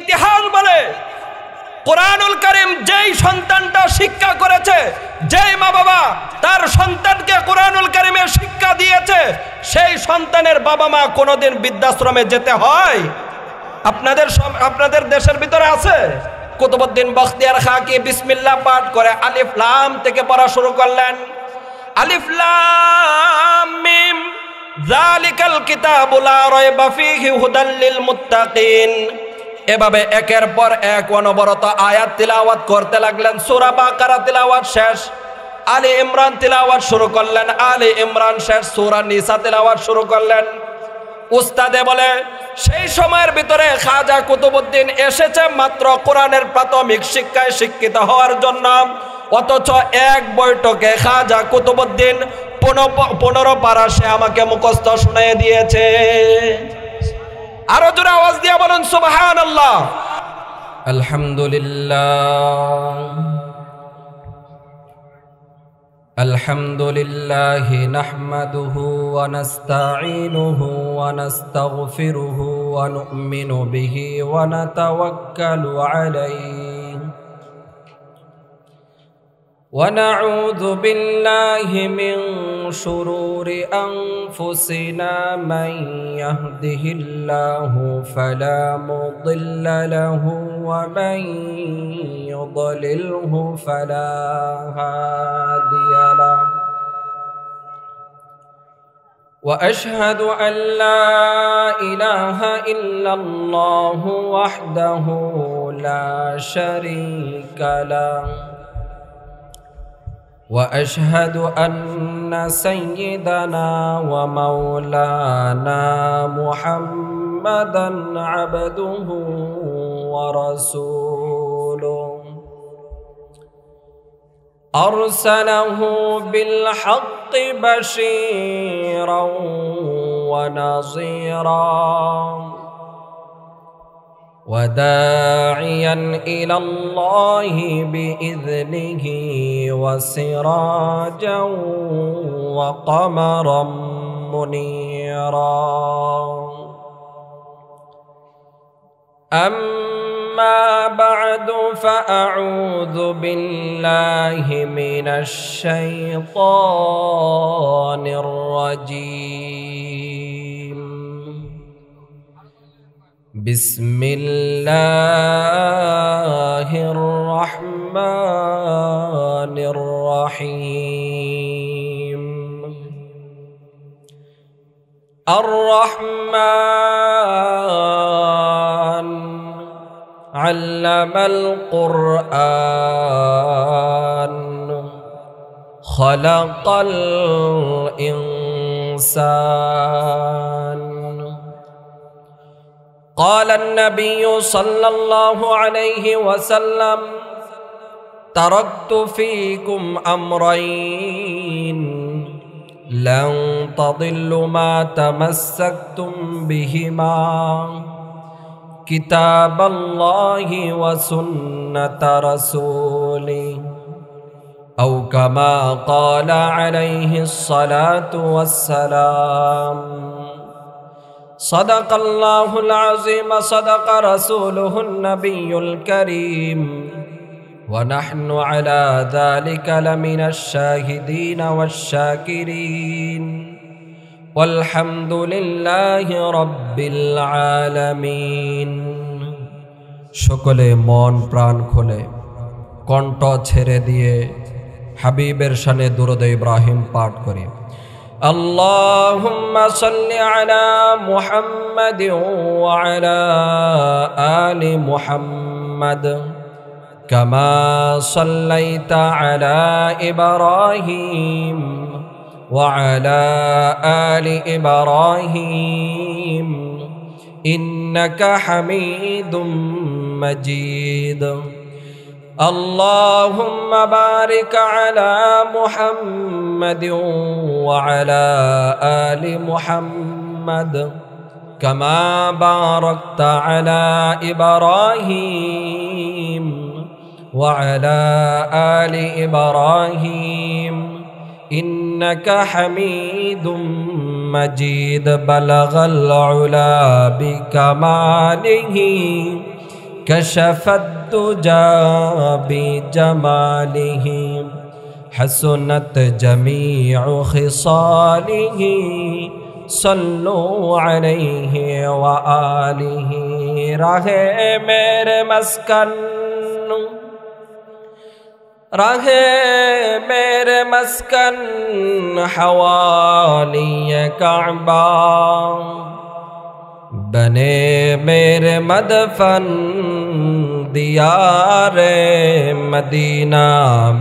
ইতিহাস বলে কোরআনুল কারীম যেই সন্তানটা শিক্ষা করেছে, যেই মা বাবা তার সন্তানকে কোরআনুল কারীমের শিক্ষা দিয়েছে, সেই সন্তানের বাবা মা কোনোদিন বৃদ্ধাশ্রমে যেতে হয়? আপনাদের দেশের ভিতরে আছে? কুতুবউদ্দিন বখতিয়ার খাঁ কি বিসমিল্লাহ পাঠ করে আলিফ লাম থেকে পড়া শুরু করলেন। আলিফ লাম মিম যালিকাল কিতাবু লা রায়বা ফীহি হুদাল লিল মুত্তাকিন। এভাবে একের পর এক অনবরত আয়াত তিলাওয়াত করতে লাগলেন। সূরা বাকারা তিলাওয়াত শেষ, আলী ইমরান তিলাওয়াত শুরু করলেন, আলী ইমরান শেষ, সূরা নিসা তিলাওয়াত শুরু করলেন। উস্তাদে বলে সেই সময়ের ভিতরে খাজা কুতুবউদ্দিন এসেছে মাত্র কোরআনের প্রাথমিক শিক্ষায় শিক্ষিত হওয়ার জন্য, অথচ এক বৈঠকে খাজা কুতুবউদ্দিন 15 পারা সে আমাকে মুখস্থ শুনিয়ে দিয়েছে। আরো জোরে আওয়াজ দিয়ে বলুন সুবহানাল্লাহ। আলহামদুলিল্লাহ আলহামদুলিল্লাহি নাহমাদুহু ওয়া নাস্তাঈনুহু ওয়া নাস্তাগফিরুহু ওয়া নু'মিনু বিহি ওয়া নাতাওয়াক্কালু আলাইহি ওয়া নাউযু বিল্লাহি মিন শুরুরি আনফুসিনা মান ইয়াহদিহিল্লাহু ফালা মুদিল্লা লাহু ওয়া মান ইউদ্লিলহু ফালা হাদিয়া লাহু ওয়া আশহাদু আন লা ইলাহা ইল্লাল্লাহু ওয়াহদাহু লা শারীকা লাহু وأشهد أن سيدنا ومولانا محمدا عبده ورسوله أرسله بالحق بشيرا ونظيرا وداعيا إلى الله بإذنه وسراجا وقمرا منيرا أما بعد فأعوذ بالله من الشيطان الرجيم بسم الله الرحمن الرحيم الرحمن علم القرآن خلق الإنسان قال النبي صلى الله عليه وسلم تركت فيكم أمرين لن تضلوا ما تمسكتم بهما كتاب الله وسنة رسوله أو كما قال عليه الصلاة والسلام صدق الله العظيم صدق رسوله النبي الكريم ونحن على ذلك لمن الشاهدين والشاكرين والحمد لله رب العالمين সকলে মন প্রাণ খুলে কণ্ঠ ছেড়ে দিয়ে হাবিবের শানে দুরূদ ইব্রাহিম পাঠ করি। اللهم صل على محمد وعلى آل محمد كما صليت على إبراهيم وعلى آل إبراهيم إنك حميد مجيد اللهم بارك على محمد وعلى آل محمد كما باركت على إبراهيم وعلى آل إبراهيم إنك حميد مجيد بلغ العلا بكماله كشف الدجى بجماله حسنت جميع خصاله صلوا عليه وآله راہے میرے مسکن حوالی کعبہ بنے میرے مدفن دیار مدینہ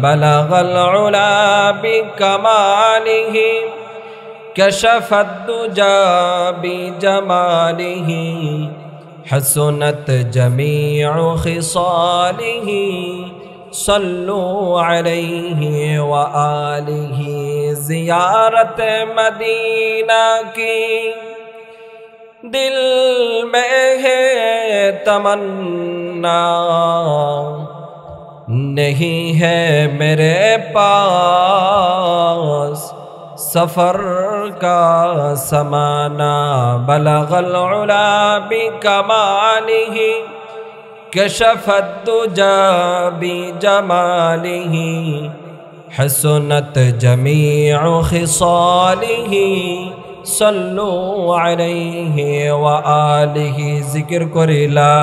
بلغ العلا بکمالہ کشف الدجى بجماله حسنت جميع خصاله صلوا عليه وآله زیارت مدینہ کی دل میں ہے تمنا نہیں ہے میرے پاس سفر کا سمانا بلغ العلا بکمالہ کشف الدجى بجماله حسنت جميع خصاله صلوا عليه وآله ذکر کری لا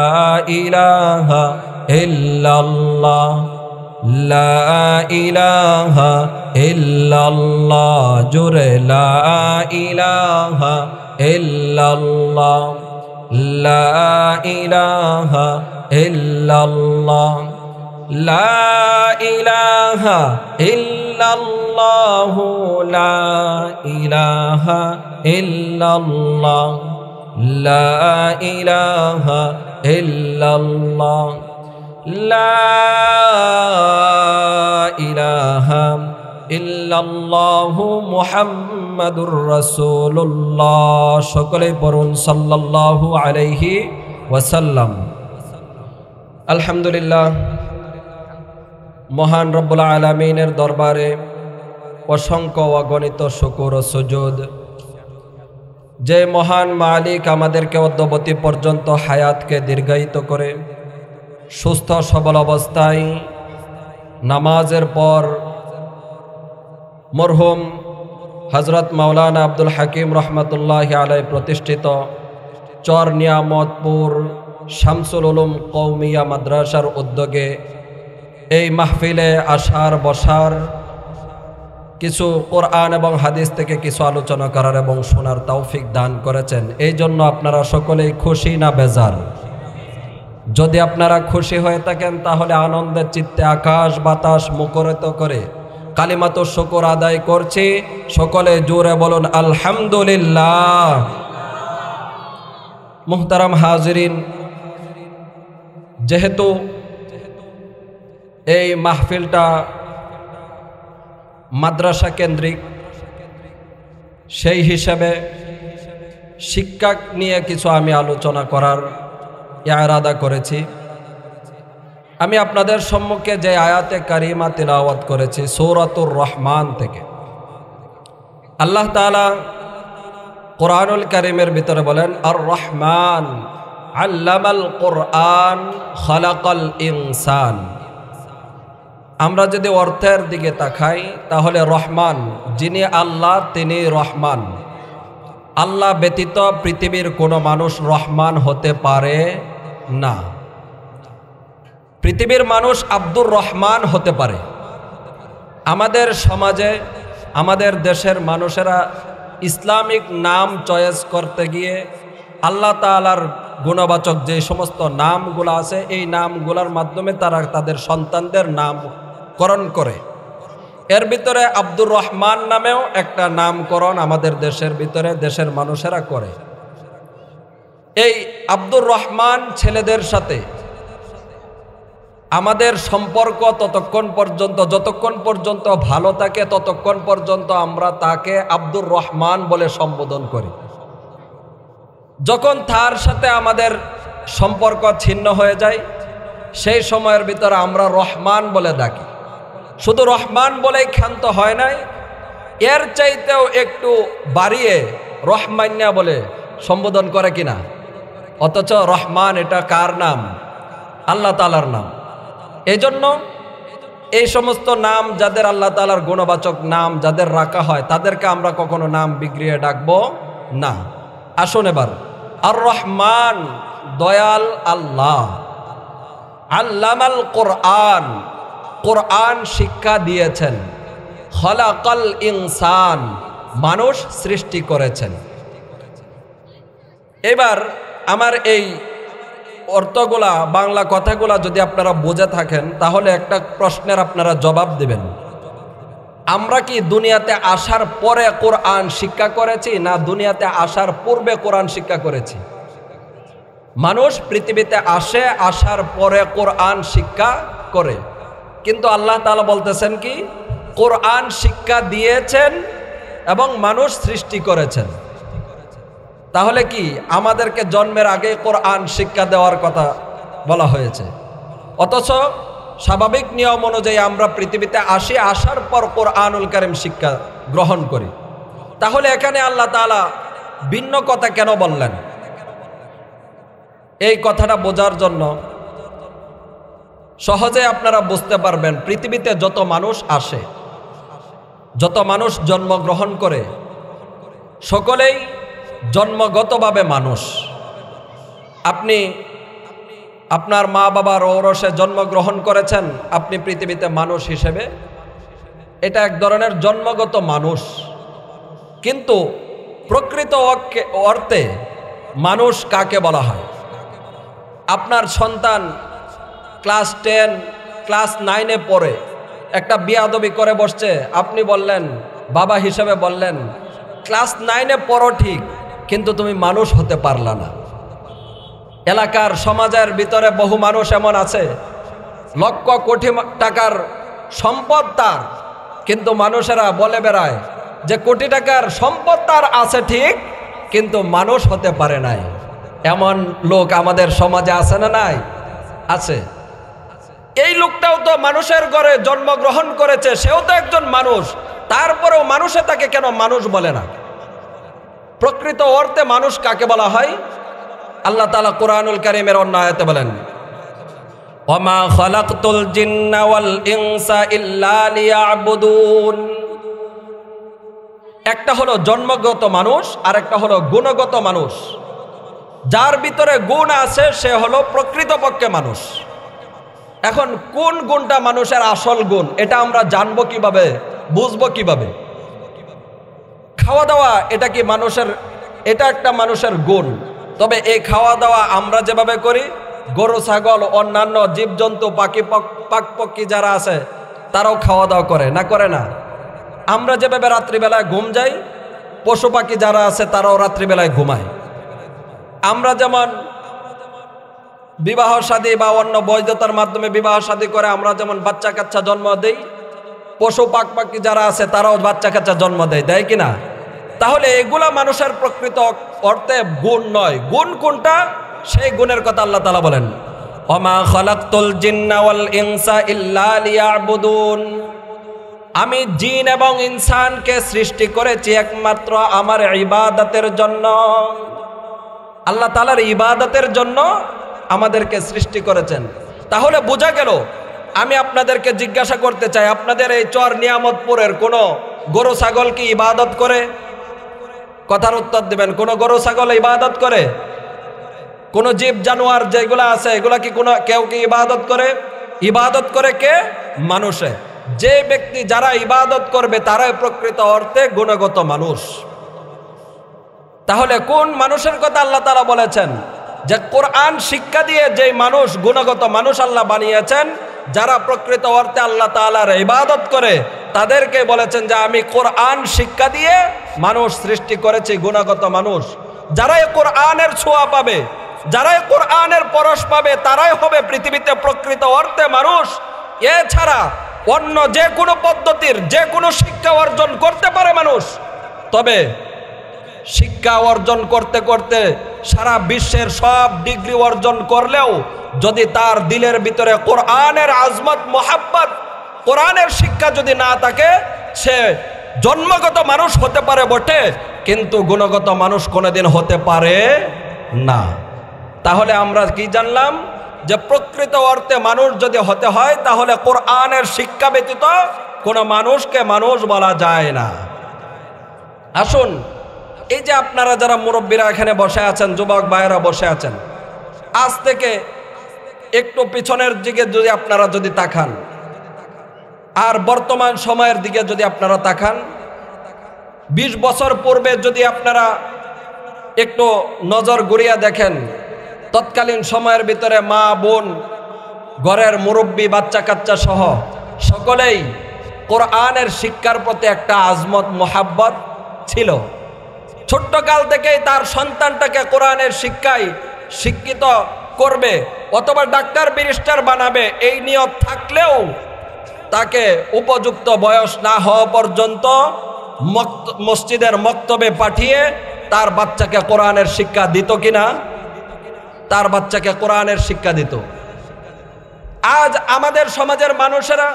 الہ الا اللہ لا الہ الا اللہ جر لا الہ الا اللہ لا الہ الا اللہ لا الہ الا اللہ لا الہ الا اللہ لا الہ الا اللہ لا الہ الا اللہ মুহাম্মাদুর রাসূলুল্লাহ সকলে পড়ুন সাল্লাল্লাহু আলাইহি ওয়াসাল্লাম। আলহামদুলিল্লাহ, মহান রব্বুল আলামিনের দরবারে অসংখ্য অগণিত শুকর ও সুজুদ। যে মহান মালিক আমাদেরকে অদ্যবধি পর্যন্ত হায়াতকে দীর্ঘায়িত করে সুস্থ সবল অবস্থায় নামাজের পর মরহুম হযরত মাওলানা আব্দুল হাকিম রহমতুল্লাহ আলাইহি প্রতিষ্ঠিত চর নিয়ামতপুর শামসুল উলুম কওমিয়া মাদ্রাসার উদ্যোগে এই মাহফিলে আসার বসার, কিছু কোরআন এবং হাদিস থেকে কিছু আলোচনা করার এবং শোনার তৌফিক দান করেছেন। এই জন্য আপনারা সকলেই খুশি না বেজার? যদি আপনারা খুশি হয়ে থাকেন তাহলে আনন্দের চিত্তে আকাশ বাতাস মুখরিত করে কালিমাতুশ শুকর আদায় করছি। সকলে জোরে বলুন আলহামদুলিল্লাহ। মুহতারাম হাজিরিন, যেহেতু এই মাহফিলটা মাদ্রাসা কেন্দ্রিক, সেই হিসাবে শিক্ষা নিয়ে কিছু আমি আলোচনা করার ইরাদা করেছি। আমি আপনাদের সম্মুখে যে আয়াতে কারিমা তিলাওয়াত করেছি সূরাতুর রহমান থেকে, আল্লাহ তাআলা কোরআনুল কারীমের ভিতরে বলেন আর রহমান আল্লামাল কোরআন খালাকাল ইনসান। আমরা যদি অর্থের দিকে তাকাই তাহলে রহমান যিনি আল্লাহ তিনি রহমান। আল্লাহ ব্যতীত পৃথিবীর কোনো মানুষ রহমান হতে পারে না। পৃথিবীর মানুষ আব্দুর রহমান হতে পারে। আমাদের সমাজে আমাদের দেশের মানুষেরা ইসলামিক নাম চয়েস করতে গিয়ে আল্লাহ তাআলার গুণবাচক যে সমস্ত নামগুলো আছে এই নামগুলোর মাধ্যমে তারা তাদের সন্তানদের নামকরণ করে। এর ভিতরে আব্দুর রহমান নামেও একটা নামকরণ আমাদের দেশের ভিতরে দেশের মানুষেরা করে। এই আব্দুর রহমান ছেলেদের সাথে আমাদের সম্পর্ক যতক্ষণ পর্যন্ত ভালো থাকে ততক্ষণ পর্যন্ত আমরা তাকে আব্দুর রহমান বলে সম্বোধন করি। যখন তার সাথে আমাদের সম্পর্ক ছিন্ন হয়ে যায় সেই সময়ের ভিতরে আমরা রহমান বলে ডাকি। শুধু রহমান বলেই ক্ষান্ত হয় নাই, এর চাইতেও একটু বাড়িয়ে রহমান্না বলে সম্বোধন করে কিনা। অথচ রহমান এটা কার নাম? আল্লাহ তাআলার নাম। এজন্য এই সমস্ত নাম যাদের আল্লাহ তাআলার গুণবাচক নাম যাদের রাখা হয় তাদেরকে আমরা কখনো নাম বিগড়িয়ে ডাকবো না। আসুন এবার আর রহমান দয়াল আল্লাহ, আল্লামাল কোরআন কোরআন শিক্ষা দিয়েছেন, খলাকাল ইনসান মানুষ সৃষ্টি করেছেন। এবার আমার এই অর্থগুলা বাংলা কথাগুলা যদি আপনারা বুঝে থাকেন তাহলে একটা প্রশ্নের আপনারা জবাব দিবেন, আমরা কি দুনিয়াতে আসার পরে কোরআন শিক্ষা করেছি না দুনিয়াতে আসার পূর্বে কোরআন শিক্ষা করেছি? মানুষ পৃথিবীতে আসে, আসার পরে কোরআন শিক্ষা করে, কিন্তু আল্লাহ তাআলা বলতেছেন কি কোরআন শিক্ষা দিয়েছেন এবং মানুষ সৃষ্টি করেছেন। তাহলে কি আমাদেরকে জন্মের আগে কোরআন শিক্ষা দেওয়ার কথা বলা হয়েছে? অথচ স্বাভাবিক নিয়ম অনুযায়ী আমরা পৃথিবীতে আসি, আসার পর কোরআনুল কারীম শিক্ষা গ্রহণ করি। তাহলে এখানে আল্লাহ তাআলা ভিন্ন কথা কেন বললেন? এই কথাটা বোঝার জন্য সহজে আপনারা বুঝতে পারবেন, পৃথিবীতে যত মানুষ আসে, যত মানুষ জন্মগ্রহণ করে, সকলেই জন্মগতভাবে মানুষ। আপনি আপনার মা বাবার ঔরসে জন্মগ্রহণ করেছেন, আপনি পৃথিবীতে মানুষ হিসেবে, এটা এক ধরনের জন্মগত মানুষ। কিন্তু প্রকৃত অর্থে মানুষ কাকে বলা হয়? আপনার সন্তান ক্লাস 10 ক্লাস 9-এ পড়ে একটা বিয়াদবি করে বসছে, আপনি বললেন, বাবা হিসেবে বললেন, ক্লাস 9-এ পড়ো ঠিক, কিন্তু তুমি মানুষ হতে পারলা না। এলাকার সমাজের ভিতরে বহু মানুষ এমন আছে, লক্ষ কোটি টাকার সম্পদ তার, কিন্তু মানুষেরা বলে বেড়ায় যে কোটি টাকার সম্পদ তার আছে ঠিক, কিন্তু মানুষ হতে পারে নাই। এমন লোক আমাদের সমাজে আছে না নাই? আছে। এই লোকটাও তো মানুষের ঘরে জন্মগ্রহণ করেছে, সেও তো একজন মানুষ, তারপরেও মানুষে তাকে কেন মানুষ বলে না? প্রকৃত অর্থে মানুষ কাকে বলা হয়? আল্লাহ তাআলা কোরআনুল কারীমের অন্য আয়াতে বলেন, ওয়ামা খালাকতুল জিন্না ওয়াল ইনসা ইল্লা লিয়াবুদুন। একটা হলো জন্মগত মানুষ আর একটা হলো গুণগত মানুষ। যার ভিতরে গুণ আছে সে হলো প্রকৃতপক্ষে মানুষ। এখন কোন গুণটা মানুষের আসল গুণ এটা আমরা জানবো কিভাবে, বুঝবো কিভাবে? খাওয়া দাওয়া এটা কি মানুষের, এটা একটা মানুষের গুণ। তবে এই খাওয়া দাওয়া আমরা যেভাবে করি, গরু ছাগল অন্যান্য জীবজন্তু পাখি যারা আছে তারাও খাওয়া দাওয়া করে না, করে না? আমরা যেভাবে রাত্রিবেলায় ঘুম যাই, পশু পাখি যারা আছে তারাও রাত্রিবেলায় ঘুমায়। আমরা যেমন বিবাহ শাদী বা অন্য বৈধতার মাধ্যমে বিবাহ শাদী করে আমরা যেমন বাচ্চা কাচ্চা জন্ম দেই, পশু পাখি যারা আছে তারাও বাচ্চা কাচ্চা জন্ম দেয়, দেয় কিনা? তাহলে এগুলা মানুষের প্রকৃত অর্থে গুণ নয়। গুণ কোনটা? সেই গুণের কথা আল্লাহ তাআলা বলেন, ওমা খালাকতুল জিন্না ওয়াল ইনসা ইল্লা লিয়াবুদুন। আমি জিন এবং ইনসানকে সৃষ্টি করেছি একমাত্র আমার ইবাদতের জন্য। আল্লাহ তাআলার ইবাদতের জন্য আমাদেরকে সৃষ্টি করেছেন। তাহলে বোঝা গেল, আমি আপনাদেরকে জিজ্ঞাসা করতে চাই, আপনাদের এই চর নিয়ামতপুরের কোনো গরু ছাগল কি ইবাদত করে? কথার উত্তর দিবেন, কোন গরু ছাগল ইবাদত করে? কোন জীব জানোয়ার যেগুলা আছে এগুলা কি কোনো কেউ কি ইবাদত করে? ইবাদত করে কে? মানুষে। যে ব্যক্তি যারা ইবাদত করবে তারাই প্রকৃত অর্থে গুণগত মানুষ। তাহলে কোন মানুষের কথা আল্লাহ তাআলা বলেছেন? যে কোরআন শিক্ষা দিয়ে যে মানুষ গুণগত মানুষ আল্লাহ বানিয়েছেন, যারা প্রকৃত অর্থে আল্লাহ তাআলার ইবাদত করে, তাদেরকে বলেছেন যে আমি কোরআন শিক্ষা দিয়ে মানুষ সৃষ্টি করেছি গুণগত মানুষ। যারা এই কোরআনের ছোঁয়া পাবে, যারা এই কোরআনের পরশ পাবে, তারাই হবে পৃথিবীতে প্রকৃত অর্থে মানুষ। এছাড়া অন্য যে কোনো পদ্ধতির যে কোনো শিক্ষা অর্জন করতে পারে মানুষ, তবে শিক্ষা অর্জন করতে করতে সারা বিশ্বের সব ডিগ্রি অর্জন করলেও যদি তার দিলের ভিতরে কোরআনের আজমত মোহাব্বত, কোরআনের শিক্ষা যদি না থাকে, সে জন্মগত মানুষ হতে পারে বটে, কিন্তু গুণগত মানুষ কোনোদিন হতে পারে না। তাহলে আমরা কি জানলাম? যে প্রকৃত অর্থে মানুষ যদি হতে হয় তাহলে কোরআনের শিক্ষা ব্যতীত কোনো মানুষকে মানুষ বলা যায় না। আসুন, এই যে আপনারা যারা মুরব্বীরা এখানে বসে আছেন, যুবক ভাইয়েরা বসে আছেন, আজ থেকে একটু পিছনের দিকে যদি আপনারা যদি তাকান আর বর্তমান সময়ের দিকে যদি আপনারা তাকান, 20 বছর পূর্বে যদি আপনারা একটু নজর ঘুরিয়ে দেখেন, তৎকালীন সময়ের ভিতরে মা বোন, ঘরের মুরব্বী, বাচ্চা কাচ্চা সহ সকলেই কোরআনের শিক্ষার প্রতি একটা আজমত মোহাব্বত ছিল। ছোট্টকাল থেকেই তার সন্তানটাকে কোরআনের শিক্ষায় শিক্ষিত করবে অথবা ডাক্তার ব্যারিস্টার বানাবে, এই নিয়ত থাকলেও তাকে উপযুক্ত বয়স না হওয়া পর্যন্ত মসজিদের মক্তবে পাঠিয়ে তার বাচ্চাকে কোরআনের শিক্ষা দিত কিনা? তার বাচ্চাকে কোরআনের শিক্ষা দিত। আজ আমাদের সমাজের মানুষেরা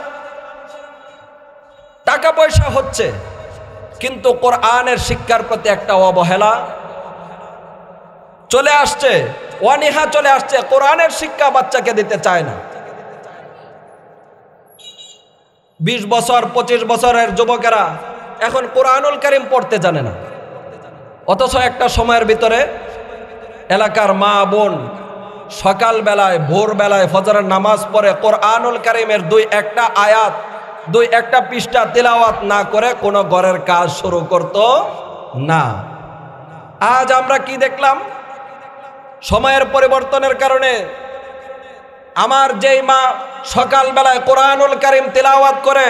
টাকা পয়সা হচ্ছে, কিন্তু কোরআনের শিক্ষার প্রতি একটা অবহেলা চলে আসছে, অনীহা চলে আসছে, কোরআনের শিক্ষা বাচ্চাকে দিতে চায় না। 20 বছর 25 বছরের যুবকেরা এখন কোরআনুল কারীম পড়তে জানে না, অথচ একটা সময়ের ভিতরে এলাকার মা বোন সকালবেলায় ভোরবেলায় ফজরের নামাজ পড়ে কোরআনুল কারীমের 2-1টা আয়াত 2-1টা পৃষ্ঠা তিলাওয়াত না করে কোনো ঘরের কাজ শুরু করত না। আজ আমরা কি দেখলাম? সময়ের পরিবর্তনের কারণে আমার যেই মা সকালবেলায় কোরআনুল কারীম তিলাওয়াত করে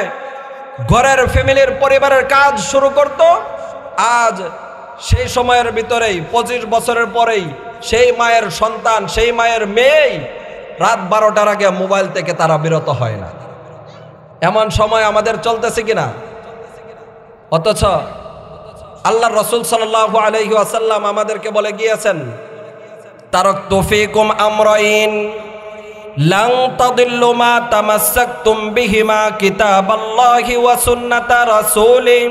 ঘরের ফ্যামিলির পরিবারের কাজ শুরু করত, আজ সেই সময়ের ভিতরেই 25 বছরের পরেই সেই মায়ের সন্তান, সেই মায়ের মেয়েই রাত 12টার আগে মোবাইল থেকে তারা বিরত হয় না। এমন সময় আমাদের চলতেছে কিনা? অথচ আল্লাহর রাসূল সাল্লাল্লাহু আলাইহি ওয়াসাল্লাম আমাদেরকে বলে গিয়েছেন, তারাকতু ফীকুম আমরাইন লান তাদিল্লু মা তামাসসাকতুম বিহিমা কিতাবাল্লাহি ওয়া সুন্নাতা রাসূলি।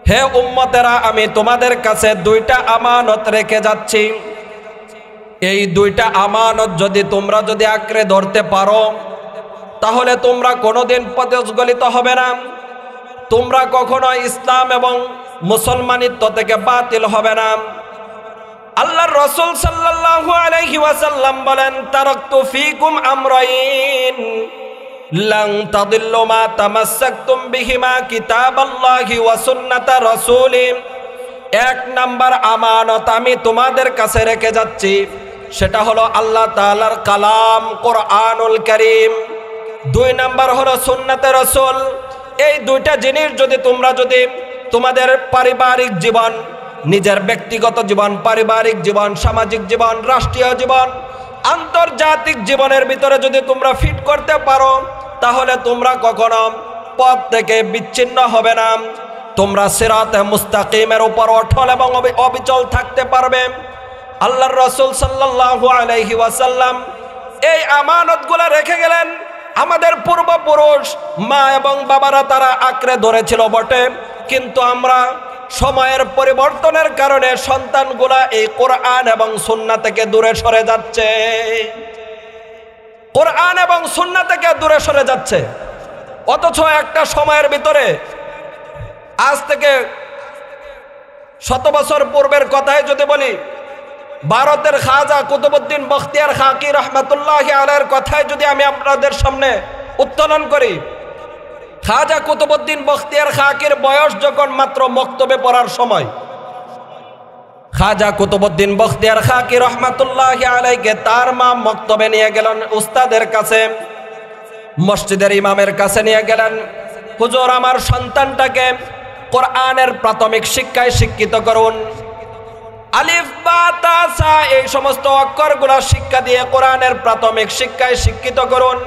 হে উম্মতেরা, আমি তোমাদের কাছে 2টা আমানত রেখে যাচ্ছি। এই 2টা আমানত তোমরা যদি আঁকড়ে ধরতে পারো তাহলে তোমরা কোনোদিন পথভ্রষ্ট হবে না, তোমরা কখনো ইসলাম এবং মুসলমানিত্ব থেকে বাতিল হবে না। আল্লাহর রাসূল সাল্লাল্লাহু আলাইহি ওয়াসাল্লাম বলেন, তারাকতু ফীকুম আমরাইন লান তাদিল্লু মা তামাসসাকতুম বিহিমা কিতাবাল্লাহি ওয়া সুন্নাতা রাসূলি। 1 নাম্বার আমানত আমি তোমাদের কাছে রেখে যাচ্ছি, সেটা হলো আল্লাহ তাআলার কালাম কোরআনুল কারীম। 2 নাম্বার হলো সুন্নাতে রাসূল। এই 2টা জিনিস তোমরা তোমাদের পারিবারিক জীবন, নিজের ব্যক্তিগত জীবন, পারিবারিক জীবন, সামাজিক জীবন, রাষ্ট্রীয় জীবন, আন্তর্জাতিক জীবনের ভিতরে তোমরা ফিট করতে পারো তাহলে তোমরা কখনো পথ থেকে বিচ্ছিন্ন হবে না, তোমরা সিরাতে মুস্তাকিমের উপর অটল এবং অবিচল থাকতে পারবে। আল্লাহর রাসূল সাল্লাল্লাহু আলাইহি ওয়াসাল্লাম এই আমানতগুলো রেখে গেলেন। আমাদের পূর্বপুরুষ মা এবং বাবারা তারা আঁকড়ে ধরেছিল বটে, কিন্তু আমরা সময়ের পরিবর্তনের কারণে সন্তানগুলা এই কোরআন এবং সুন্নাহ থেকে দূরে সরে যাচ্ছে, কোরআন এবং সুন্নাহ থেকে দূরে সরে যাচ্ছে। অথচ একটা সময়ের ভিতরে, আজ থেকে 100 বছর পূর্বের কথাই যদি বলি, ভারতের খাজা কুতুবউদ্দিন বখতিয়ার খাকি রহমাতুল্লাহি আলাইহির কথাই যদি আমি আপনাদের সামনে উত্তোলন করি, খাজা কুতুবউদ্দিন বখতিয়ার খাকির বয়স যখন মাত্র মক্তবে পড়ার সময়, খাজা কুতুবউদ্দিন বখতিয়ার খাকি রহমাতুল্লাহি আলাইহিকে তার মা মক্তবে নিয়ে গেলেন, উস্তাদের কাছে, মসজিদের ইমামের কাছে নিয়ে গেলেন। হুজুর, আমার সন্তানটাকে কোরআনের প্রাথমিক শিক্ষায় শিক্ষিত করুন, আলিফ বা তা সা এই সমস্ত অক্ষরগুলো শিক্ষা দিয়ে কোরআনের প্রাথমিক শিক্ষায় শিক্ষিত করুন।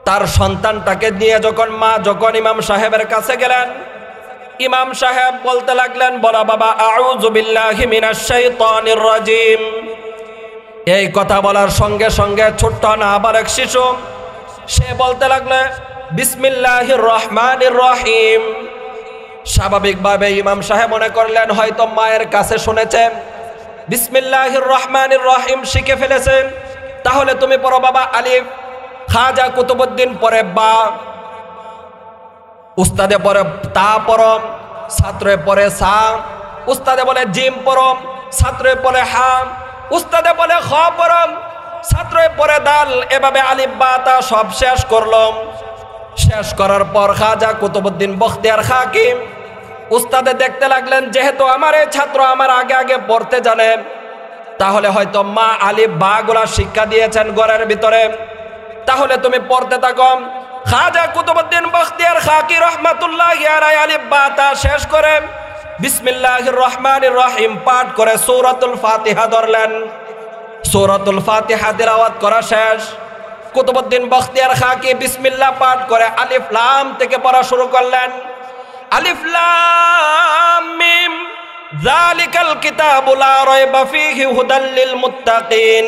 তার সন্তানটাকে নিয়ে যখন ইমাম সাহেবের কাছে গেলেন, ইমাম সাহেব বলতে লাগলেন, বলা বাবা আউযু বিল্লাহি মিনাশ শাইতানির রাজিম। এই কথা বলার সঙ্গে সঙ্গে ছোট্ট নাবালক শিশু সে বলতে লাগলো বিসমিল্লাহির রহমানির রহিম। স্বাভাবিকভাবে ইমাম সাহেব মনে করলেন হয়তো মায়ের কাছে শুনেছেন, বিসমিল্লাহির রহমানির রহিম শিখে ফেলেছেন, তাহলে তুমি পড়ো বাবা আলিফ, খাজা কুতুবউদ্দিন পড়ে বা, উস্তাদে পড়ে তা পড়ো, ছাত্রে পড়ে সা, উস্তাদে বলে জিম পড়ো, ছাত্রে পড়ে হা, উস্তাদে বলে খ পড়ো, ছাত্রে পড়ে দাল। এভাবে আলিফ বা তা সব শেষ করলাম। শেষ করার পর খাজা কুতুবউদ্দিন বখতিয়ার খাকি উস্তাদে দেখতে লাগলেন, যেহেতু আমার এই ছাত্র আমার আগে আগে পড়তে জানে, তাহলে হয়তো মা আলিফ বা গুলা শিক্ষা দিয়েছেন ঘরের ভিতরে, তাহলে তুমি পড়তে থাকো। খাজা কুতুবউদ্দিন বখতিয়ার খাকি রহমাতুল্লাহি আলাইহি আলিফ বা তা শেষ করে বিসমিল্লাহির রহমানির রহিম পাঠ করে সূরাতুল ফাতিহা ধরলেন। সূরাতুল ফাতিহা তিলাওয়াত করা শেষ। কুতুবউদ্দিন বখতিয়ার খাকি বিসমিল্লাহ পাঠ করে আলিফ লাম থেকে পড়া শুরু করলেন। আলিফ লাম মিম যালিকাল কিতাবু লা রাইবা ফীহি হুদাল লিল মুত্তাকিন।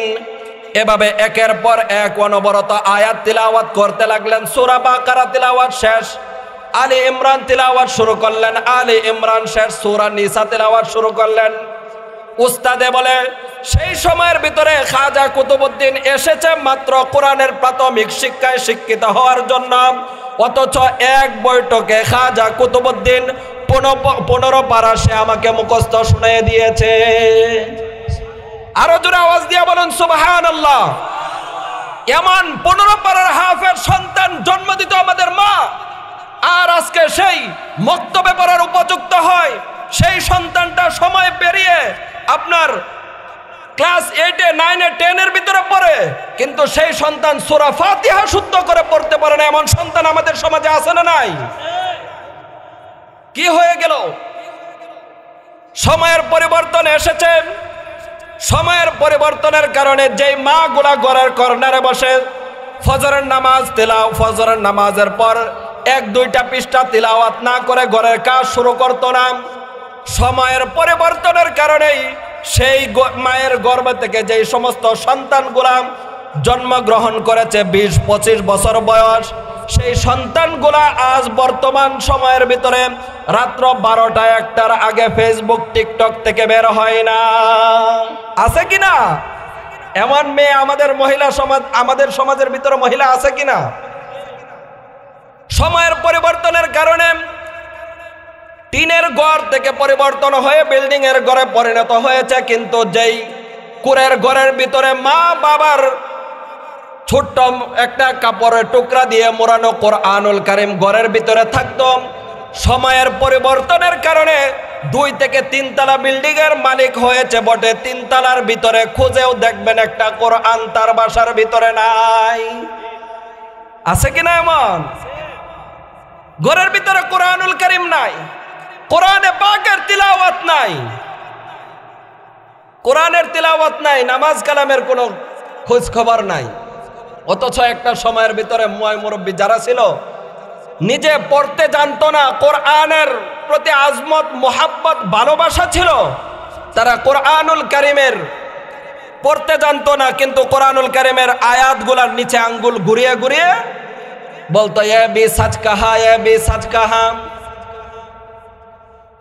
এভাবে একের পর এক অনবরত আয়াত তিলাওয়াত করতে লাগলেন। সূরা বাকারা তিলাওয়াত শেষ, আলী ইমরান তিলাওয়াত শুরু করলেন, আলী ইমরান শেষ, সূরা নিসা তিলাওয়াত শুরু করলেন। উস্তাদে বলে সেই সময়ের ভিতরে খাজা কুতুবউদ্দিন এসেছে মাত্র কোরআনের প্রাথমিক শিক্ষায় শিক্ষিত হওয়ার জন্য, অথচ এক বৈঠকে খাজা কুতুবউদ্দিন 15 পারা সে আমাকে মুখস্থ শুনিয়ে দিয়েছে। আরো জোরে আওয়াজ দিয়ে বলুন সুবহানাল্লাহ। এমন 15 পারার হাফেজ সন্তান জন্ম দিত আমাদের মা, আর আজকে সেই মক্তবে পড়ার উপযুক্ত হয় সেই সন্তানটা সময় পেরিয়ে আপনার ক্লাস 8 9 10 এর ভিতরে পড়ে, কিন্তু সেই সন্তান সূরা ফাতিহা শুদ্ধ করে পড়তে পারে না। এমন সন্তান আমাদের সমাজে আছে না নাই? কি হয়ে গেল? সময়ের পরিবর্তন এসেছে। সময়ের পরিবর্তনের কারণে যেই মা গুলা ঘরের কর্নারে বসে ফজরের নামাজ ফজরের নামাজের পর 1-2টা পৃষ্ঠা তিলাওয়াত না করে ঘরের কাজ শুরু করতো না, সময়ের পরিবর্তনের কারণেই সেই মায়ের গর্ভ থেকে যেই সমস্ত সন্তানগুলা জন্মগ্রহণ করেছে 20-25 বছর বয়স, সেই সন্তানগুলা আজ বর্তমান সময়ের ভিতরে রাত্র 12টা 1টার আগে ফেসবুক টিকটক থেকে বের হয় না। আছে কিনা এমন মেয়ে আমাদের মহিলা সমাজ, আমাদের সমাজের ভিতরে মহিলা আছে কিনা? সময়ের পরিবর্তনের কারণে টিনের ঘর থেকে পরিবর্তন হয়ে বিল্ডিং এর ঘরে পরিণত হয়েছে, কিন্তু যেই কুড়ের ঘরের ভিতরে মা বাবার ছোট্ট একটা কাপড়ের টুকরা দিয়ে মোড়ানো কোরআনুল কারীম ঘরের ভিতরে থাকতো, সময়ের পরিবর্তনের কারণে 2 থেকে 3 তলা বিল্ডিং এর মালিক হয়েছে বটে, 3 তলার ভিতরে খুঁজেও দেখবেন একটা কোরআন তার বাসার ভিতরে নাই। আছে কিনা এমন? ঘরের ভিতরে কোরআনুল কারীম নাই, কোরআনে পাকের তিলাওয়াত নাই, কোরআনের তিলাওয়াত নাই, নামাজ কালামের কোনো খোঁজ খবর নাই। অথচ একটা সময়ের ভিতরে মুরব্বী যারা ছিল নিজে পড়তে জানতো না, কোরআনের প্রতি আজমত মোহাব্বত ভালোবাসা ছিল, তারা কোরআনুল কারীমের পড়তে জানতো না, কিন্তু কোরআনুল কারীমের আয়াতগুলার নিচে আঙ্গুল ঘুরিয়ে ঘুরিয়ে বলতো এ বি সাচ কাহা, এ বি সাচ কাহা।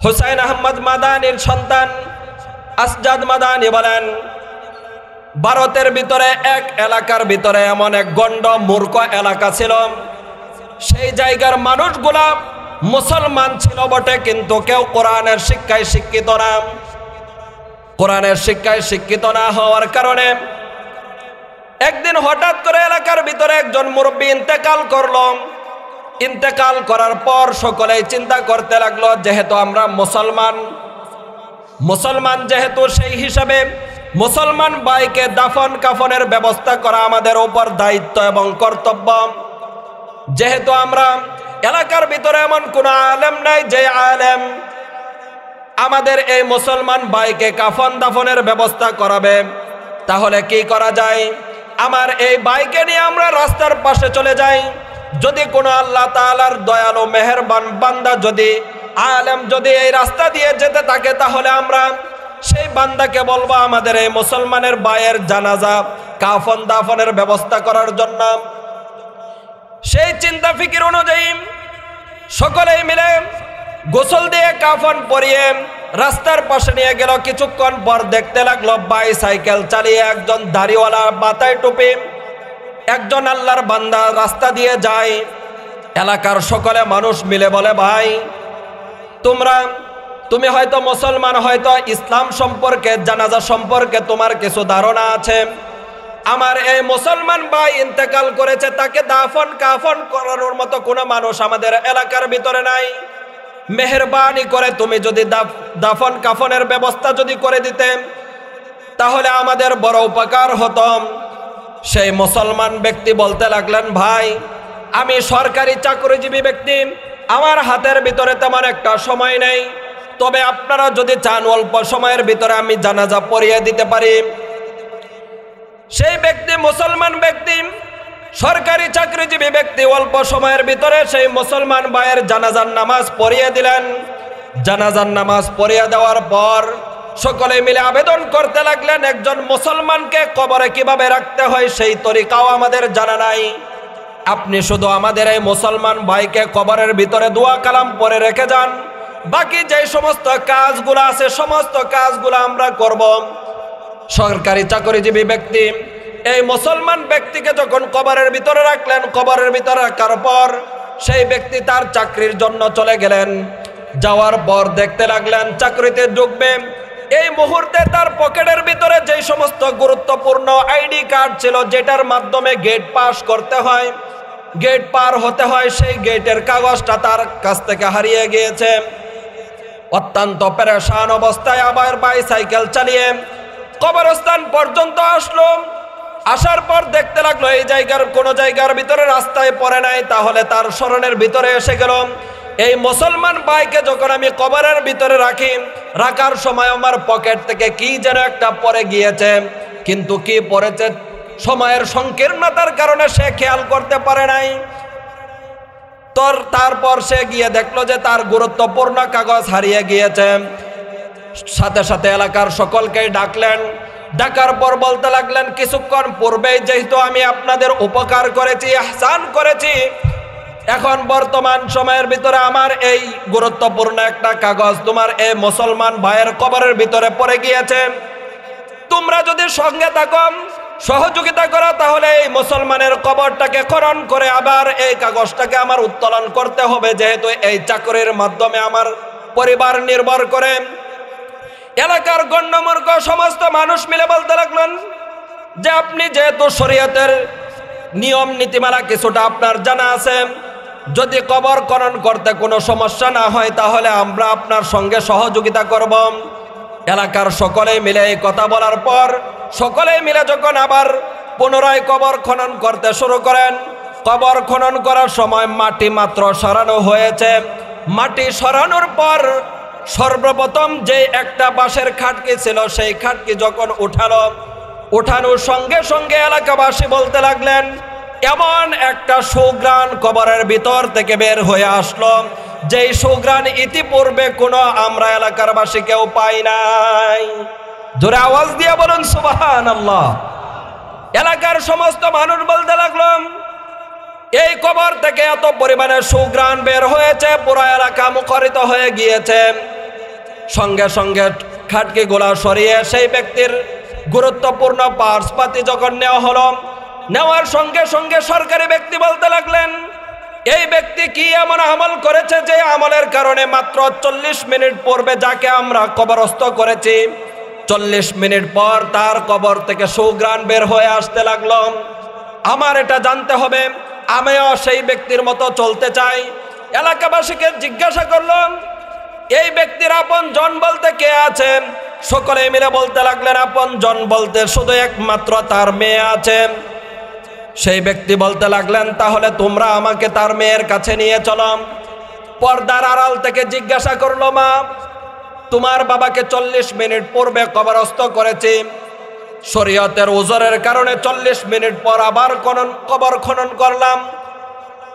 হুসাইন আহমদ মাদানির সন্তান আসজাদ মাদানি বলেন, ভারতের ভিতরে এক এলাকার ভিতরে এমন এক গণ্ড মূর্খ এলাকা ছিল, সেই জায়গার মানুষগুলা মুসলমান ছিল বটে, কিন্তু কেউ কোরআনের শিক্ষায় শিক্ষিত না। কোরআনের শিক্ষায় শিক্ষিত না হওয়ার কারণে একদিন হঠাৎ করে এলাকার ভিতরে একজন মুরব্বী ইন্তেকাল করলো। ইন্তেকাল করার পর সকলেই চিন্তা করতে লাগলো, যেহেতু আমরা মুসলমান যেহেতু, সেই হিসাবে মুসলমান ভাইকে দাফন কাফনের ব্যবস্থা করা আমাদের উপর দায়িত্ব এবং কর্তব্য। যেহেতু আমরা এলাকার ভিতরে এমন কোনো আলেম নাই যে আলেম আমাদের এই মুসলমান ভাইকে কাফন দাফনের ব্যবস্থা করাবে, তাহলে কি করা যায়? আমার এই ভাইকে নিয়ে আমরা রাস্তার পাশে চলে যাই, যদি কোনো আল্লাহ তাআলার দয়ালু মেহেরবান বান্দা, যদি আলেম যদি এই রাস্তা দিয়ে যেতে থাকে, তাহলে আমরা সেই বান্দাকে বলবো আমাদের এই মুসলমানের ভাইয়ের জানাজা কাফন দাফনের ব্যবস্থা করার জন্য। সেই চিন্তা ফিকির অনুযায়ী সকলেই মিলে গোসল দিয়ে কাফন পরিয়ে রাস্তার পাশে নিয়ে গেল। কিছুক্ষণ পর দেখতে লাগলো বাইসাইকেল চালিয়ে একজন দাড়িওয়ালা, মাথায় টুপি, একজন আল্লাহর বান্দা রাস্তা দিয়ে যায়। এলাকার সকলে মানুষ মিলে বলে, ভাই তুমি হয়তো মুসলমান, হয়তো ইসলাম সম্পর্কে, জানাজা সম্পর্কে তোমার কিছু ধারণা আছে। আমার এই মুসলমান ভাই ইন্তেকাল করেছে, তাকে দাফন কাফন করানোর মতো কোনো মানুষ আমাদের এলাকার ভিতরে নাই। মেহেরবানি করে তুমি যদি দাফন কাফনের ব্যবস্থা যদি করে দিতে, তাহলে আমাদের বড় উপকার হতো। সেই মুসলমান ব্যক্তি বলতে লাগলেন, ভাই আমি সরকারি চাকরিজীবী ব্যক্তি, আমার হাতের ভিতরে তেমন একটা সময় নেই, তবে আপনারা যদি চান অল্প সময়ের ভিতরে আমি জানাজা পড়িয়ে দিতে পারি। সেই ব্যক্তি, মুসলমান ব্যক্তি, সরকারি চাকরিজীবী ব্যক্তি, অল্প সময়ের ভিতরে সেই মুসলমান ভাইয়ের জানাজার নামাজ পড়িয়ে দিলেন। জানাজার নামাজ পড়িয়ে দেওয়ার পর সকলে মিলে আবেদন করতে লাগলেন, একজন মুসলমানকে কবরে কিভাবে রাখতে হয় সেই তরিকাও আমাদের জানা নাই। আপনি শুধু আমাদের এই মুসলমান ভাইকে কবরের ভিতরে দোয়া কালাম পড়ে রেখে যান, বাকি যে সমস্ত কাজগুলো আছে সমস্ত কাজগুলো আমরা করব। সরকারি চাকরিজীবী ব্যক্তি এই মুসলমান ব্যক্তিকে যখন কবরের ভিতরে রাখলেন, কবরের ভিতরে রাখার পর সেই ব্যক্তি তার চাকরির জন্য চলে গেলেন। যাওয়ার পর দেখতে লাগলেন চাকরিতে ঢুকবে, এই মুহূর্তে তার পকেটের ভিতরে যে সমস্ত গুরুত্বপূর্ণ আইডি কার্ড ছিল, যেটার মাধ্যমে গেট পাস করতে হয়, গেট পার হতে হয়, সেই গেটের কাগজটা তার কাছ থেকে হারিয়ে গিয়েছে। অত্যন্ত পেরেশান অবস্থায় আবার বাইসাইকেল চালিয়ে কবরস্থান পর্যন্ত আসলো। আসার পর দেখতে লাগলো এই জায়গার কোনো জায়গার ভিতরে রাস্তায় পড়ে নাই, তাহলে তার স্মরণের ভিতরে এসে গেল, এই মুসলমান ভাইকে যখন আমি কবরের ভিতরে রাখি, রাখার সময় আমার পকেট থেকে কি যেন একটা পড়ে গিয়েছে, কিন্তু কি পড়েছে সময়ের সংকীর্ণতার কারণে সে খেয়াল করতে পারে নাই। তারপর সে গিয়ে দেখলো যে তার গুরুত্বপূর্ণ কাগজ হারিয়ে গিয়েছে। সাথে সাথে এলাকার সকলকেই ডাকলেন। ডাকার পর বলতে লাগলেন, কিছুক্ষণ পূর্বেই যেহেতু আমি আপনাদের উপকার করেছি, ইহসান করেছি, এখন বর্তমান সময়ের ভিতরে আমার এই গুরুত্বপূর্ণ একটা কাগজ তোমার এই মুসলমান ভাইয়ের কবরের ভিতরে পড়ে গিয়েছে। তোমরা যদি সঙ্গে থাকো, সহযোগিতা করো, তাহলে এই মুসলমানের কবরটাকে খনন করে আবার এই কাগজটাকে আমার উত্তোলন করতে হবে, যেহেতু এই চাকরির মাধ্যমে আমার পরিবার নির্ভর করে। এলাকার গণ্যমান্য সমস্ত মানুষ মিলে বলতে লাগলেন যে আপনি যেহেতু শরীয়তের নিয়ম নীতিমালা কিছুটা আপনার জানা আছে, যদি কবর খনন করতে কোনো সমস্যা না হয় তাহলে আমরা আপনার সঙ্গে সহযোগিতা করব। এলাকার সকলেই মিলে এই কথা বলার পর সকলেই মিলে যখন আবার পুনরায় কবর খনন করতে শুরু করেন, কবর খনন করার সময় মাটি মাত্র সরানো হয়েছে। মাটি সরানোর পর সর্বপ্রথম যে একটা বাঁশের খাটকি ছিল, সেই খাটকি যখন উঠানোর সঙ্গে সঙ্গে এলাকাবাসী বলতে লাগলেন, এমন একটা সুঘ্রাণ কবরের ভিতর থেকে বের হয়ে আসলো, যেই সুঘ্রাণ ইতিপূর্বে কোনো আমরা এলাকার বাসী কেউ পাই নাই। জোরে আওয়াজ দিয়ে বলুন সুবহানাল্লাহ। এলাকার সমস্ত মানুষ বলতে লাগলো, এই কবর থেকে এত পরিমাণে সুঘ্রাণ বের হয়েছে, পুরো এলাকা মুখরিত হয়ে গিয়েছে। সঙ্গে সঙ্গে খাটকি গোলা সরিয়ে সেই ব্যক্তির গুরুত্বপূর্ণ পার্সপাতি যখন নেওয়া হলো, নেওয়ার সঙ্গে সঙ্গে সরকারি ব্যক্তি বলতে লাগলেন, এই ব্যক্তি কি এমন আমল করেছে যে আমলের কারণে মাত্র 40 মিনিট পূর্বে যাকে আমরা কবরস্থ করেছি, 40 মিনিট পর তার কবর থেকে সুঘ্রাণ বের হয়ে আসতে লাগলো। আমার এটা জানতে হবে, আমিও সেই ব্যক্তির মতো চলতে চাই। এলাকাবাসীকে জিজ্ঞাসা করলাম, এই ব্যক্তির আপন জন বলতে কে আছেন? সকলে মিলে বলতে লাগলেন, আপন জন বলতে শুধু একমাত্র তার মেয়ে আছে। সেই ব্যক্তি বলতে লাগলেন, তাহলে তোমরা আমাকে তার মেয়ের কাছে নিয়ে চলো। পর্দার আড়াল থেকে জিজ্ঞাসা করলো, মা তোমার বাবাকে 40 মিনিট পূর্বে কবরস্থ করেছি, শরীয়তের ওজরের কারণে 40 মিনিট পর আবার কবর খনন করলাম।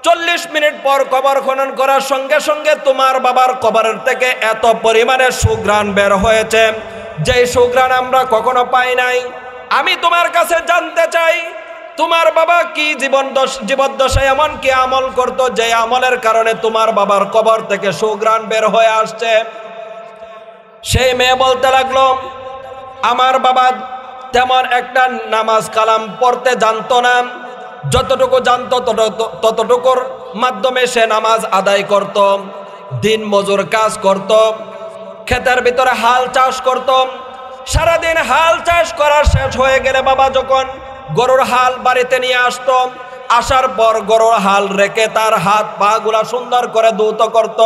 40 মিনিট পর কবর খনন করার সঙ্গে সঙ্গে তোমার বাবার কবরের থেকে এত পরিমাণে সুঘ্রাণ বের হয়েছে, যেই সুঘ্রাণ আমরা কখনো পাই নাই। আমি তোমার কাছে জানতে চাই, তোমার বাবা কি জীবদ্দশায় এমন কি আমল করতো যে আমলের কারণে তোমার বাবার কবর থেকে সুঘ্রাণ বের হয়ে আসছে? সেই মেয়ে বলতে লাগলো, আমার বাবা তেমন একটা নামাজ কালাম পড়তে জানতো না, যতটুকু জানতো ততটুকুর মাধ্যমে সে নামাজ আদায় করত, দিন মজুর কাজ করত, ক্ষেতের ভিতরে হাল চাষ করত। সারাদিন হাল চাষ করা শেষ হয়ে গেলে বাবা যখন গরুর হাল বাড়িতে নিয়ে আসতো, আসার পর গরুর হাল রেখে তার হাত পা গুলা সুন্দর করে ধৌত করত।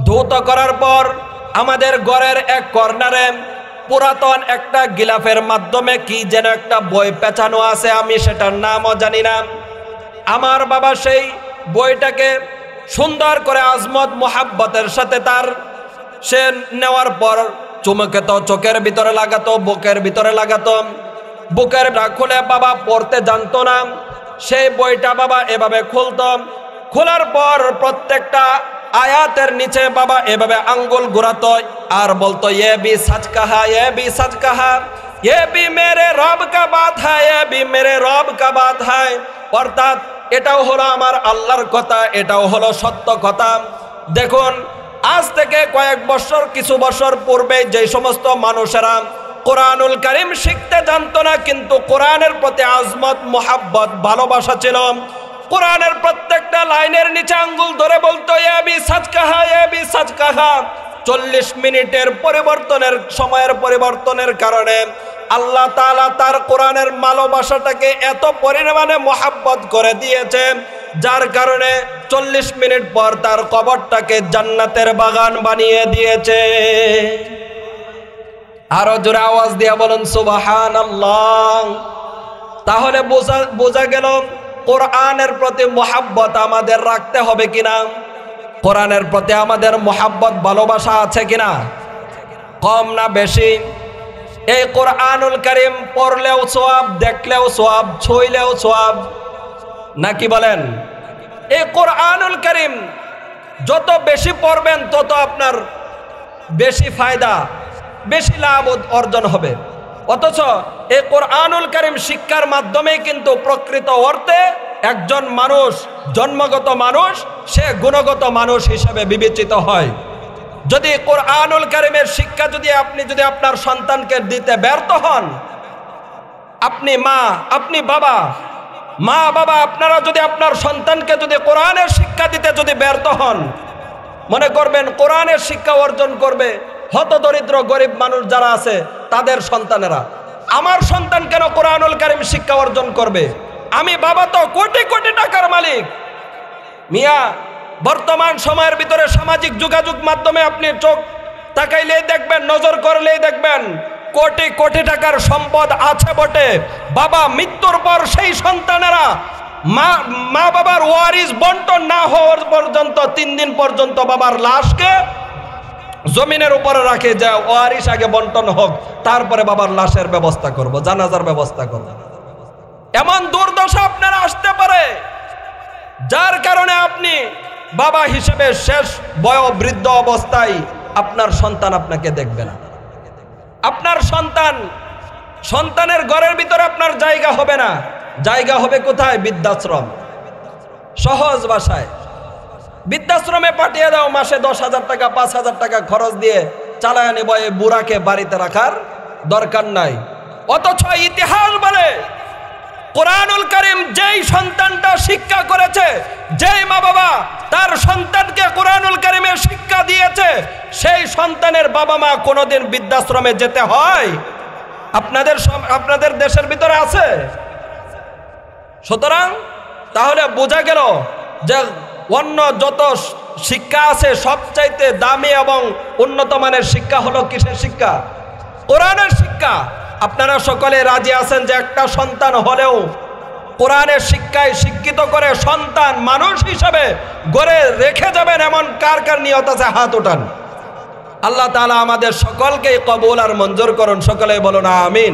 ধৌত করার পর আমাদের ঘরের এক কর্নারে পুরাতন একটা গিলাফের মাধ্যমে কি যেন একটা বই পেঁচানো আছে, আমি সেটার নামও জানি না। আমার বাবা সেই বইটাকে সুন্দর করে আজমত মোহাব্বতের সাথে সে নেওয়ার পর চুমুকেত, চোখের ভিতরে লাগাতো, বুকের ভিতরে লাগাতো। বুকের খুলে বাবা পড়তে জানতো না, সেই বইটা বাবা এভাবে খুলতো। খোলার পর প্রত্যেকটা আয়াতের নিচে বাবা এভাবে আঙ্গুল ঘুরাতো আর বলতো, ये भी सच कहा, ये भी सच कहा, ये भी मेरे रब का बात है, ये भी मेरे रब का बात है। অর্থাৎ এটাও হলো আমার আল্লাহর কথা, এটাও হলো সত্য কথা। দেখুন, আজ থেকে কয়েক বছর, কিছু বছর পূর্বে যে সমস্ত মানুষেরা কোরআনুল কারীম শিখতে জানতো না, কিন্তু কোরআনের প্রতি আজমত, মোহাব্বত, ভালোবাসা ছিল, কোরআনের প্রত্যেকটা লাইনের নিচে আঙ্গুল ধরে বলতো, ये भी सच कहा, ये भी सच कहा। 40 মিনিটের সময়ের পরিবর্তনের কারণে আল্লাহ তাআলা তার কোরআনের ভালোবাসাটাকে এত পরিমাণে মোহাব্বত করে দিয়েছে, যার কারণে 40 মিনিট পর তার কবরটাকে জান্নাতের বাগান বানিয়ে দিয়েছে। আরো জোরে আওয়াজ দিয়ে বলুন সুবহানাল্লাহ। তাহলে বোঝা গেল কোরআনের প্রতি মোহাব্বত আমাদের রাখতে হবে কিনা, কোরআনের প্রতি আমাদের মোহাব্বত, ভালোবাসা আছে কিনা, কম না বেশি? এই কোরআনুল কারীম পড়লেও সওয়াব, দেখলেও সওয়াব, ছুঁইলেও সওয়াব, নাকি বলেন? এই কোরআনুল কারীম যত বেশি পড়বেন তত আপনার বেশি ফায়দা, বেশি লাভ অর্জন হবে। অথচ এই কোরআনুল কারীম শিক্ষার মাধ্যমে কিন্তু প্রকৃত অর্থে একজন মানুষ, জন্মগত মানুষ, সে গুণগত মানুষ হিসেবে বিবেচিত হয়। যদি কোরআনুল কারীমের শিক্ষা আপনি আপনার সন্তানকে দিতে ব্যর্থ হন, আপনি মা, আপনি বাবা, মা বাবা আপনারা যদি আপনার সন্তানকে কোরআনের শিক্ষা দিতে ব্যর্থ হন, মনে করবেন কোরআনের শিক্ষা অর্জন করবে হতদরিদ্র গরিব মানুষ যারা আছে তাদের সন্তানেরা, আমার সন্তান কেন কোরআনুল কারীম শিক্ষা অর্জন করবে? আমি বাবা তো কোটি কোটি টাকার মালিক। মিয়া, বর্তমান সময়ের ভিতরে সামাজিক যোগাযোগ মাধ্যমে আপনি চোখ তাকাইলেই দেখবেন, নজর করলেই দেখবেন কোটি কোটি টাকার সম্পদ আছে বটে, বাবা মৃত্যুর পর সেই সন্তানেরা মা বাবার ওয়ারিস বন্টন না হওয়ার পর্যন্ত 3 দিন পর্যন্ত বাবার লাশকে জমিনের উপরে রাখে, যা ওয়ারিস আগে বন্টন হোক, তারপরে বাবার লাশের ব্যবস্থা করব, জানাজার ব্যবস্থা করব। এমন দুর্দশা আপনারা আসতে পারে, যার কারণে আপনি বাবা হিসেবে শেষ বয়োবৃদ্ধ অবস্থায় আপনার সন্তান আপনাকে দেখবে না। আপনার সন্তানের ঘরের ভিতরে আপনার জায়গা হবে না, জায়গা হবে কোথায়? বৃদ্ধাশ্রম। সহজ ভাষায় বৃদ্ধাশ্রমে পাঠিয়ে দাও, মাসে 10,000 টাকা 5,000 টাকা খরচ দিয়ে চালায় নেব, এই বুড়াকে বাড়িতে রাখার দরকার নাই। অথচ ইতিহাস বলে কোরআনুল কারীম যেই সন্তানটা শিক্ষা করেছে, যেই মা বাবা তার সন্তানকে কোরআনুল কারীমের শিক্ষা দিয়েছে, সেই সন্তানের বাবা মা কোনোদিন বৃদ্ধাশ্রমে যেতে হয়? আপনাদের দেশের ভিতরে আছে? সুতরাং তাহলে বোঝা গেল যে অন্য যত শিক্ষা আছে সবচাইতে দামি এবং উন্নত মানের শিক্ষা হলো কিসের শিক্ষা? কোরআনের শিক্ষা। আপনারা সকলে রাজি আছেন যে একটা সন্তান হলেও কোরআনের শিক্ষায় শিক্ষিত করে সন্তান মানুষ হিসাবে গড়ে রেখে যাবেন, এমন কার কার নিয়ত আছে? হাত উঠান। আল্লাহ তাআলা আমাদের সকলকে কবুল আর মঞ্জুর করুন, সকলে বলুন আমিন।